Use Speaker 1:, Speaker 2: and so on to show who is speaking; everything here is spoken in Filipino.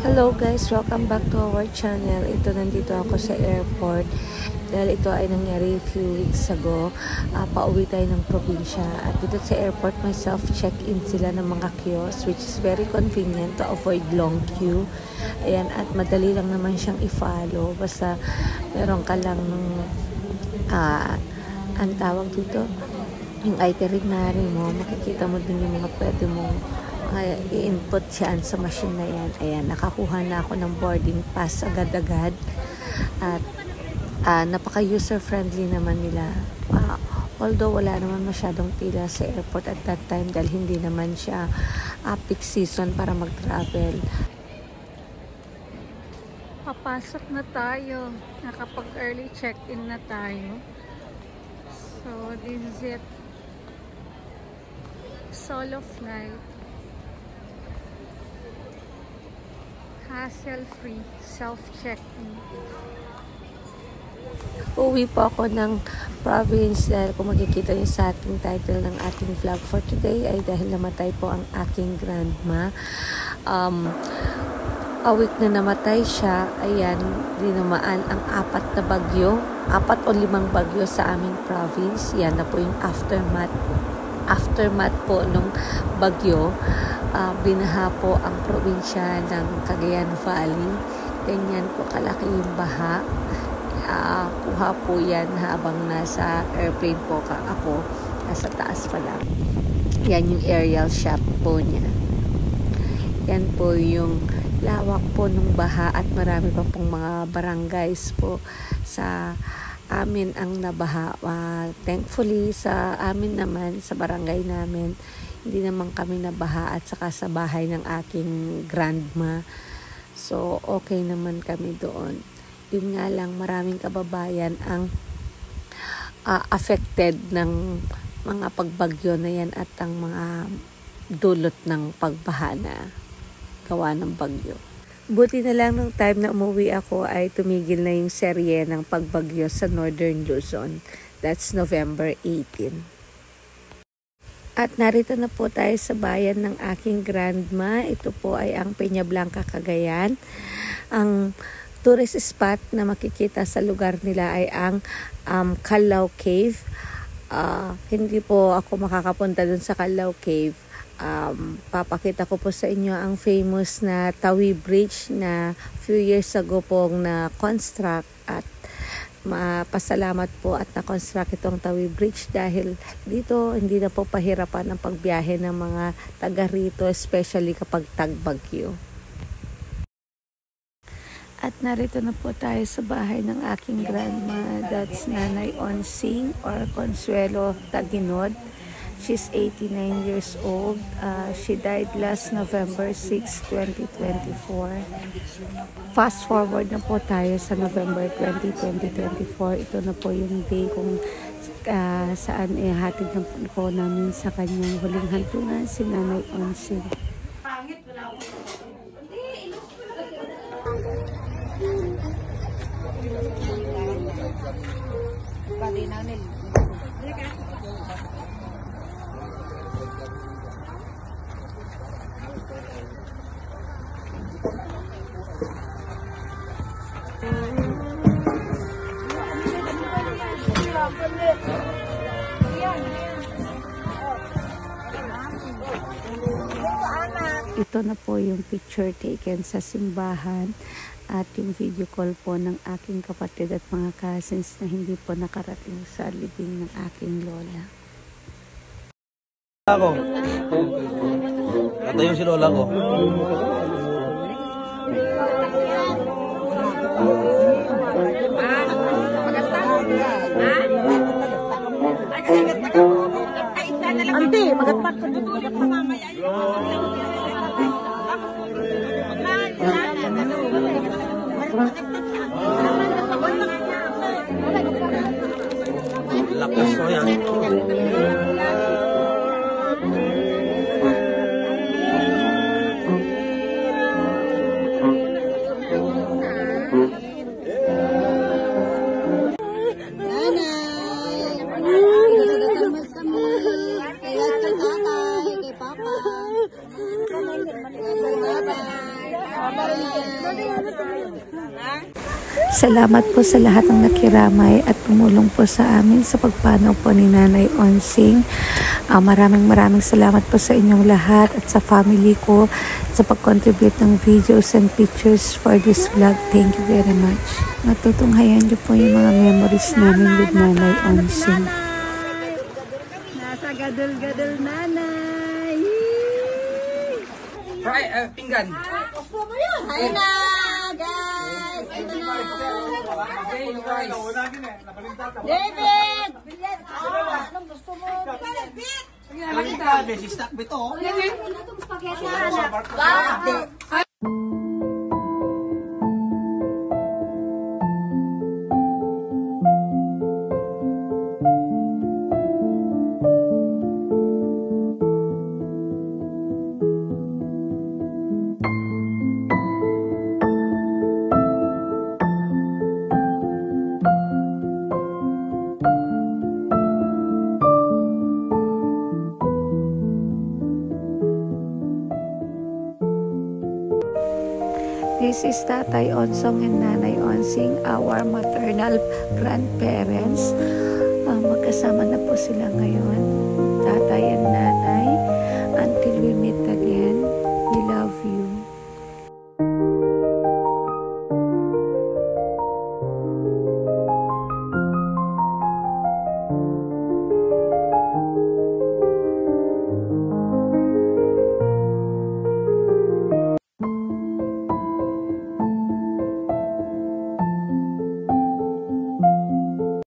Speaker 1: Hello guys, welcome back to our channel. Nandito ako sa airport dahil ito ay nangyari few weeks ago. Pauwi tayo ng probinsya at dito sa airport may self-check-in sila ng mga kiosk, which is very convenient to avoid long queue. Ayan, at madali lang naman siyang i-follow basta meron ka lang ng ang tawag dito, yung itinerary mo, makikita mo din yung mga pwede mong i-input siyan sa machine na yan. Ayan, nakakuha na ako ng boarding pass agad-agad at napaka-user friendly naman nila. Although wala naman masyadong pila sa airport at that time dahil hindi naman siya peak season para mag-travel. Papasok na tayo. Nakapag-early check-in na tayo. So, this is it. Solo flight. Hassle-free, self-check-in. Uwi po ako ng province dahil kung makikita niyo sa ating title ng ating vlog for today ay dahil namatay po ang aking grandma. A week na namatay siya. Ayan, dinamaan ang 4 na bagyo. 4 o 5 bagyo sa aming province. Yan na po yung aftermath po nung bagyo. Binaha po ang probinsya ng Cagayan Valley. Ganyan po kalaki yung baha. Kuha po yan habang nasa airplane po ako. Nasa taas pa lang. Yan yung aerial shot po niya. Yan po yung lawak po ng baha at marami pa pong mga barangays po sa amin ang nabaha. Thankfully sa amin naman, sa barangay namin, hindi naman kami nabaha at saka sa bahay ng aking grandma. So, okay naman kami doon. Yun nga lang, maraming kababayan ang affected ng mga pagbagyo na yan at ang mga dulot ng pagbaha na gawa ng bagyo. Buti na lang nung time na umuwi ako ay tumigil na yung serye ng pagbagyo sa Northern Luzon. That's November 18. At narito na po tayo sa bayan ng aking grandma. Ito po ay ang Peña Blanca, Cagayan. Ang tourist spot na makikita sa lugar nila ay ang Calao Cave. Hindi po ako makakapunta dun sa Calao Cave. Papakita ko po sa inyo ang famous na Tawi Bridge na few years ago pong na-construct at pasalamat po at na-construct itong Tawi Bridge dahil dito hindi na po pahirapan ang pagbiyahe ng mga taga rito, especially kapag tagbagyo. At narito na po tayo sa bahay ng aking grandma. That's Nanay Onsing or Consuelo Taginod. She's 89 years old. She died last November 6, 2024. Fast forward na po tayo sa November 20, 2024. Ito na po yung day kung saan hatid na po namin sa kanyang huling hantungan si Nanay Onsing. Ito na po yung picture taken sa simbahan at yung video call po ng aking kapatid at mga cousins na hindi po nakarating sa libing ng aking lola.
Speaker 2: Ako. Ito yung si lola ko.
Speaker 3: Ante, magatpat ko tutulak pa mamaya yun.
Speaker 2: Lakas mo yan.
Speaker 3: Kay Papa.
Speaker 1: Salamat po sa lahat ng nakiramay at tumulong po sa amin sa pagpanaw po ni Nanay Onsing. Maraming salamat po sa inyong lahat at sa family ko sa pag-contribute ng videos and pictures for this vlog. Thank you very much. Matutunghayan niyo po yung mga memories namin with Nanay Onsing.
Speaker 3: Nasa gadol-gadol nanay.
Speaker 2: Pinggan.
Speaker 3: Hi na, guys. Ito na. David! Anong gusto mo?
Speaker 2: Besi stock bito.
Speaker 1: This is Tatay Onsong and Nanay Onsing, our maternal grandparents. Magkasama na po sila ngayon.